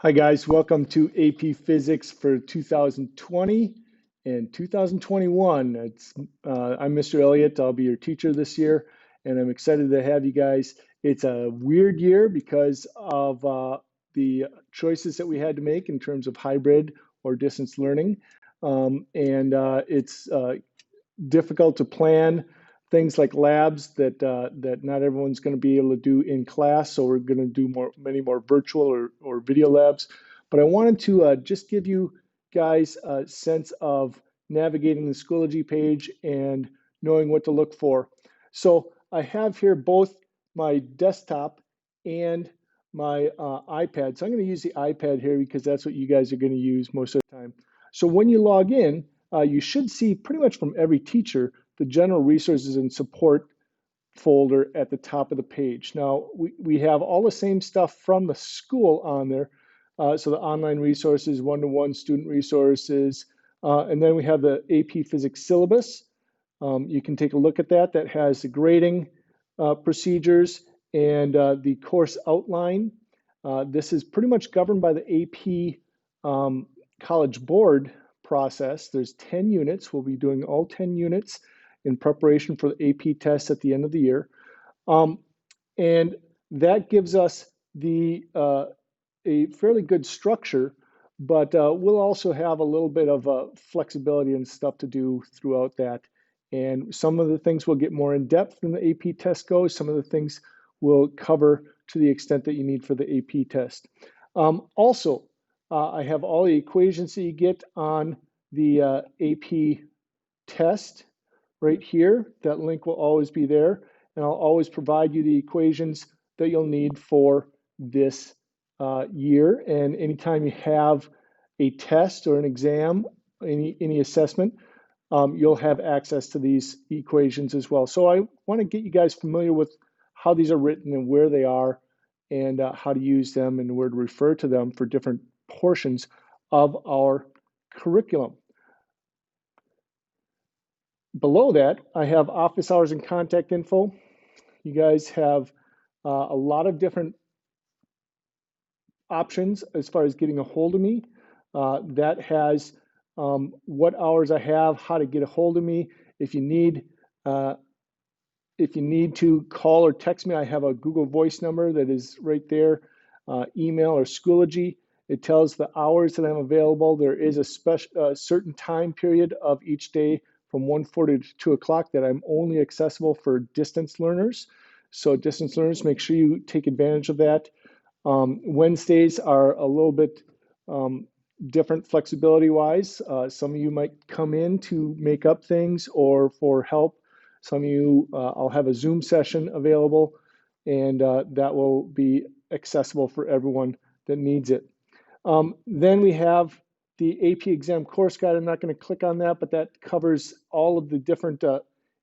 Hi guys, welcome to AP Physics for 2020 and 2021. I'm Mr. Elliott. I'll be your teacher this year, and I'm excited to have you guys. It's a weird year because of the choices that we had to make in terms of hybrid or distance learning, and it's difficult to plan things like labs that not everyone's going to be able to do in class. So we're going to do many more virtual or video labs. But I wanted to just give you guys a sense of navigating the Schoology page and knowing what to look for. So I have here both my desktop and my iPad. So I'm going to use the iPad here because that's what you guys are going to use most of the time. So when you log in, you should see pretty much from every teacher the general resources and support folder at the top of the page. Now, we have all the same stuff from the school on there. So the online resources, one-to-one student resources, and then we have the AP Physics syllabus. You can take a look at that. That has the grading procedures and the course outline. This is pretty much governed by the AP College Board process. There's 10 units. We'll be doing all 10 units in preparation for the AP test at the end of the year. And that gives us a fairly good structure, but we'll also have a little bit of flexibility and stuff to do throughout that. And some of the things will get more in depth than the AP test goes. Some of the things we'll cover to the extent that you need for the AP test. Also, I have all the equations that you get on the AP test right here. That link will always be there, and I'll always provide you the equations that you'll need for this year. And anytime you have a test or an exam, any assessment, you'll have access to these equations as well. So I want to get you guys familiar with how these are written and where they are, and how to use them and where to refer to them for different portions of our curriculum. Below that, I have office hours and contact info. You guys have a lot of different options as far as getting a hold of me. That has what hours I have, how to get a hold of me. If you need to call or text me, I have a Google Voice number that is right there. Email or Schoology. It tells the hours that I'm available. There is a certain time period of each day from 1:40 to 2 o'clock that I'm only accessible for distance learners. So distance learners, make sure you take advantage of that. Wednesdays are a little bit different flexibility-wise. Some of you might come in to make up things or for help. Some of you, I'll have a Zoom session available, and that will be accessible for everyone that needs it. Then we have the AP exam course guide. I'm not going to click on that, but that covers all of the different,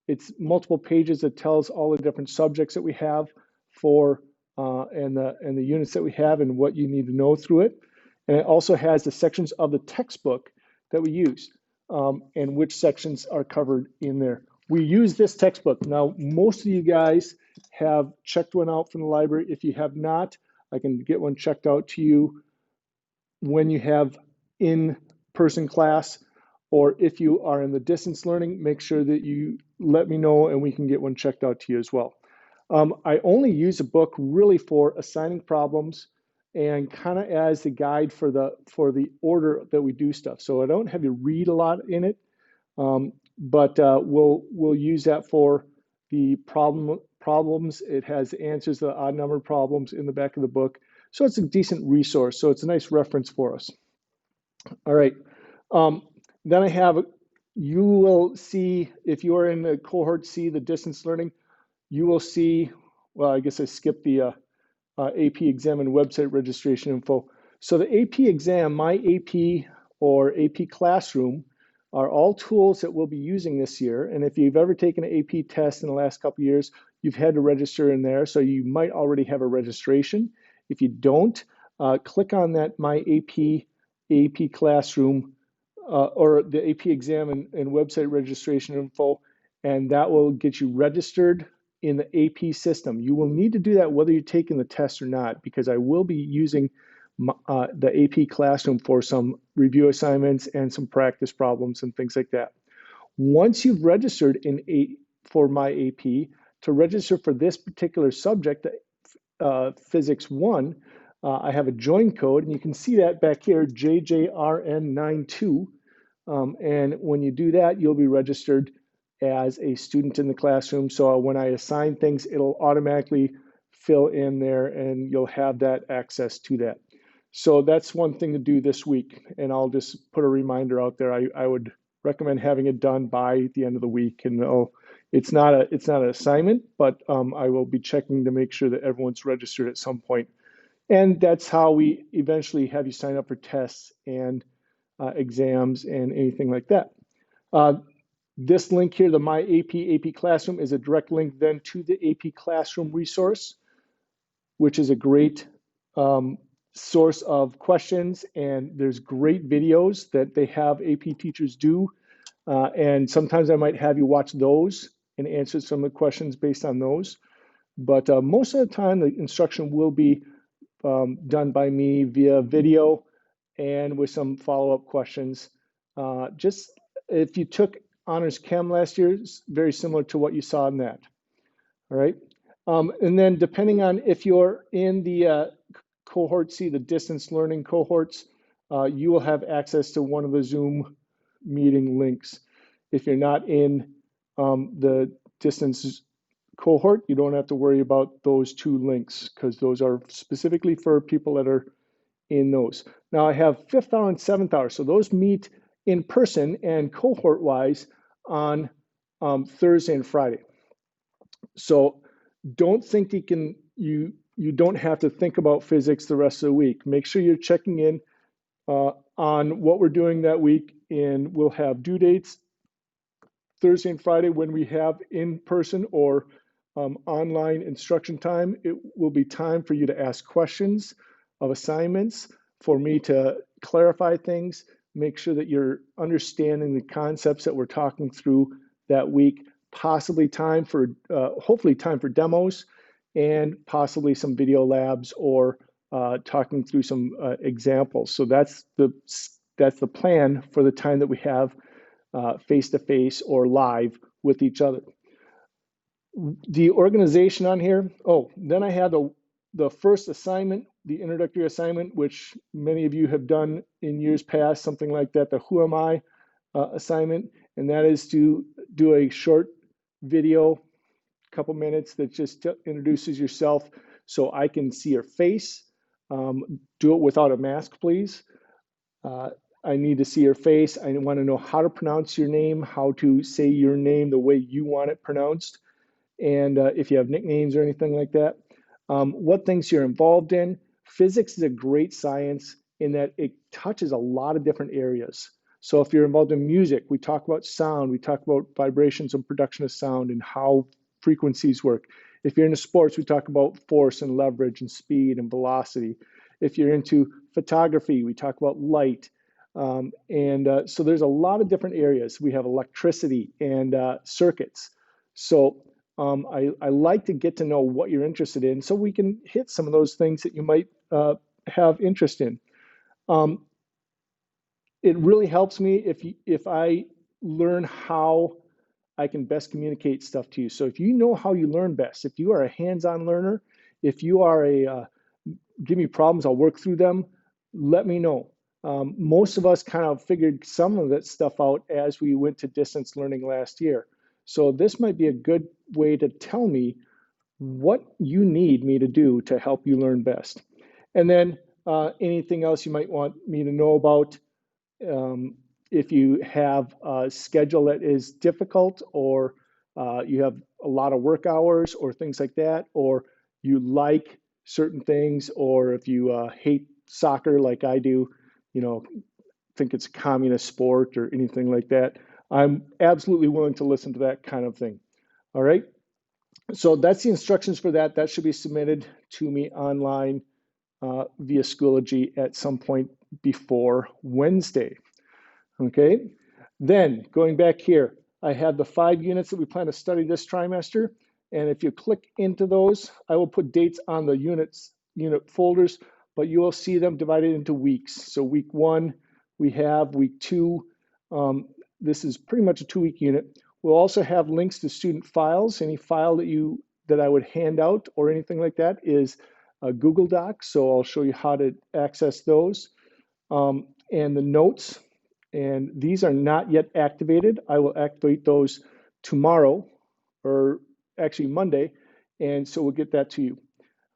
it's multiple pages that tells all the different subjects that we have for, and the units that we have and what you need to know through it. And it also has the sections of the textbook that we use, and which sections are covered in there. We use this textbook. Now, most of you guys have checked one out from the library. If you have not, I can get one checked out to you when you have in-person class, or if you are in the distance learning, make sure that you let me know and we can get one checked out to you as well. I only use a book really for assigning problems and kind of as the guide for the order that we do stuff. So I don't have you read a lot in it, but we'll use that for the problems. It has answers to the odd numbered problems in the back of the book. So it's a decent resource. So it's a nice reference for us. All right. Then I have, you will see, if you are in the cohort C, the distance learning, you will see, well, I guess I skipped the AP exam and website registration info. So the AP exam, My AP or AP Classroom are all tools that we'll be using this year. And if you've ever taken an AP test in the last couple of years, you've had to register in there. So you might already have a registration. If you don't, click on that My AP Classroom or the AP exam and website registration info, and that will get you registered in the AP system. You will need to do that whether you're taking the test or not, because I will be using the AP Classroom for some review assignments and some practice problems and things like that. Once you've registered for my AP, to register for this particular subject, Physics 1, I have a join code, and you can see that back here, JJRN92. And when you do that, you'll be registered as a student in the classroom. So when I assign things, it'll automatically fill in there, and you'll have that access to that. So that's one thing to do this week, and I'll just put a reminder out there. I would recommend having it done by the end of the week, and it's not an assignment, but I will be checking to make sure that everyone's registered at some point. And that's how we eventually have you sign up for tests and exams and anything like that. This link here, the My AP Classroom, is a direct link then to the AP Classroom resource, which is a great source of questions, and there's great videos that they have AP teachers do. And sometimes I might have you watch those and answer some of the questions based on those. But most of the time, the instruction will be done by me via video and with some follow-up questions. Just if you took Honors Chem last year, it's very similar to what you saw in that. All right. And then depending on if you're in the cohort C, the distance learning cohorts, you will have access to one of the Zoom meeting links. If you're not in the distance cohort, you don't have to worry about those two links because those are specifically for people that are in those. Now I have 5th hour and 7th hour. So those meet in person and cohort wise on Thursday and Friday. So don't think you don't have to think about physics the rest of the week. Make sure you're checking in on what we're doing that week, and we'll have due dates Thursday and Friday when we have in-person or online instruction time. It will be time for you to ask questions of assignments, for me to clarify things, make sure that you're understanding the concepts that we're talking through that week, possibly time for, hopefully time for demos, and possibly some video labs or talking through some examples. So that's the plan for the time that we have face-to-face or live with each other. The organization on here, then I had the first assignment, the introductory assignment, which many of you have done in years past, something like that, the Who Am I assignment, and that is to do a short video, couple minutes, that just introduces yourself so I can see your face. Do it without a mask, please. I need to see your face. I want to know how to pronounce your name, how to say your name the way you want it pronounced, and if you have nicknames or anything like that. What things you're involved in. Physics is a great science in that it touches a lot of different areas. So if you're involved in music, we talk about sound, we talk about vibrations and production of sound and how frequencies work. If you're into sports, we talk about force and leverage and speed and velocity. If you're into photography, we talk about light. So there's a lot of different areas. We have electricity and circuits. So I like to get to know what you're interested in so we can hit some of those things that you might have interest in. It really helps me if I learn how I can best communicate stuff to you. So if you know how you learn best, if you are a hands-on learner, if you are give me problems, I'll work through them, let me know. Most of us kind of figured some of that stuff out as we went to distance learning last year. So this might be a good way to tell me what you need me to do to help you learn best. And then anything else you might want me to know about. If you have a schedule that is difficult, or you have a lot of work hours or things like that, or you like certain things, or if you hate soccer like I do, think it's a communist sport or anything like that, I'm absolutely willing to listen to that kind of thing. All right. So that's the instructions for that. That should be submitted to me online via Schoology at some point before Wednesday. Okay. Then going back here, I have the 5 units that we plan to study this trimester. And if you click into those, I will put dates on the unit folders, but you will see them divided into weeks. So week 1, we have week 2. This is pretty much a 2-week unit. We'll also have links to student files. Any file that I would hand out or anything like that is a Google Doc. So I'll show you how to access those. And the notes, and these are not yet activated. I will activate those tomorrow, or actually Monday, and so we'll get that to you.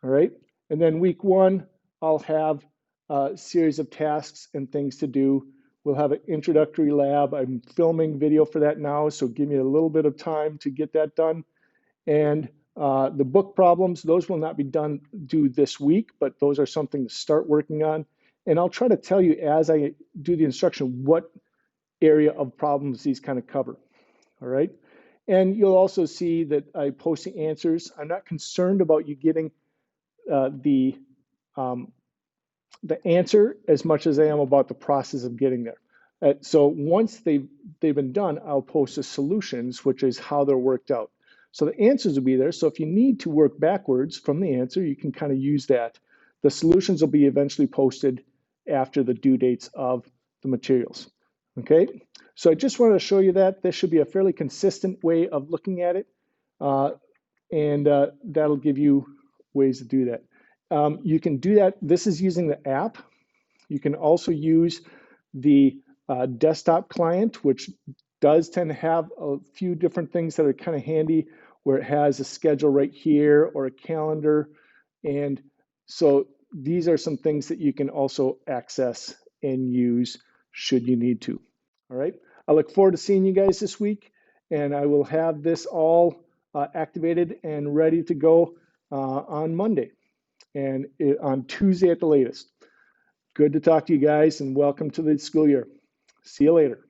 All right, and then week 1, I'll have a series of tasks and things to do. We'll have an introductory lab. I'm filming video for that now, so give me a little bit of time to get that done. And the book problems, those will not be due this week, but those are something to start working on. And I'll try to tell you as I do the instruction what area of problems these kind of cover. All right. And you'll also see that I post the answers. I'm not concerned about you getting the answer as much as I am about the process of getting there. So once they've been done, I'll post the solutions, which is how they're worked out. So the answers will be there. So if you need to work backwards from the answer, you can kind of use that. The solutions will be eventually posted after the due dates of the materials. Okay, so I just wanted to show you that. This should be a fairly consistent way of looking at it, and that'll give you ways to do that. You can do that. This is using the app. You can also use the desktop client, which does tend to have a few different things that are kind of handy, where it has a schedule right here or a calendar. And so these are some things that you can also access and use should you need to. All right. I look forward to seeing you guys this week, and I will have this all activated and ready to go on Monday and on Tuesday at the latest. Good to talk to you guys, and welcome to the school year. See you later.